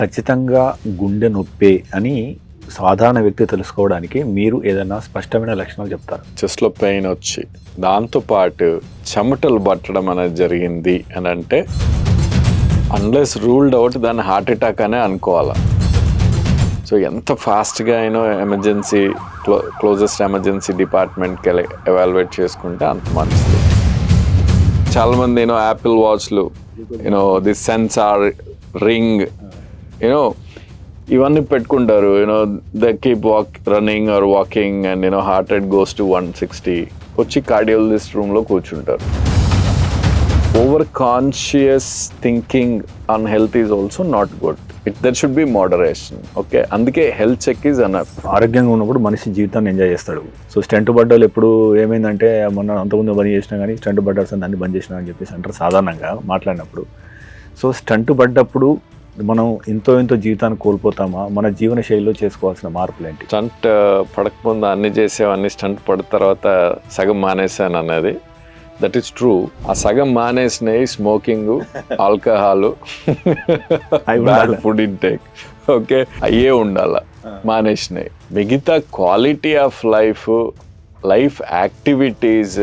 ఖచ్చితంగా గుండె నొప్పే అని సాధారణ వ్యక్తి తెలుసుకోవడానికి మీరు ఏదైనా స్పష్టమైన లక్షణాలు చెప్తారు? చెస్ట్లో పెయిన్ వచ్చి దాంతోపాటు చెమటలు పట్టడం అనేది జరిగింది అని అంటే అన్లెస్ రూల్డ్ అవుట్ దాన్ని హార్ట్ అటాక్ అనే అనుకోవాలి. సో ఎంత ఫాస్ట్గా అయినా ఎమర్జెన్సీ క్లోజెస్ట్ ఎమర్జెన్సీ డిపార్ట్మెంట్కి ఎవాల్యుయేట్ చేసుకుంటే అంత మంచిది. చాలామంది యాపిల్ వాచ్లు ది సెన్సార్ రింగ్ ఇవన్నీ పెట్టుకుంటారు. They keep running or walking and heart rate goes to 160. వచ్చి కార్డియాలజిస్ట్ రూమ్లో కూర్చుంటారు. Over conscious thinking on health is also not good. There should be moderation. Okay, అందుకే హెల్త్ చెక్ ఈజ్ ఎనఫ్. ఆరోగ్యంగా ఉన్నప్పుడు మనిషి జీవితాన్ని ఎంజాయ్ చేస్తాడు. సో స్టంట్ పడ్డాలు ఎప్పుడు ఏమైందంటే మొన్న అంతకుముందు బంద్ చేసినా కానీ స్టంట్ పడ్డాల్సి దాన్ని బంద్ చేసినా అని చెప్పేసి అంటారు సాధారణంగా మాట్లాడినప్పుడు. సో స్టంట్ పడ్డప్పుడు మనం ఎంతో జీవితాన్ని కోల్పోతామా? మన జీవన శైలిలో చేసుకోవాల్సిన మార్పులు ఏంటి? స్టంట్ పడకముందు అన్ని చేసేవన్నీ స్టంట్ పడిన తర్వాత సగం మానేసాను అన్నది దట్ ఈస్ ట్రూ. ఆ సగం మానేసినాయి smoking, alcohol, food intake. Okay, అయ్యే ఉండాల, మానేసినాయి. మిగతా క్వాలిటీ ఆఫ్ లైఫ్ యాక్టివిటీస్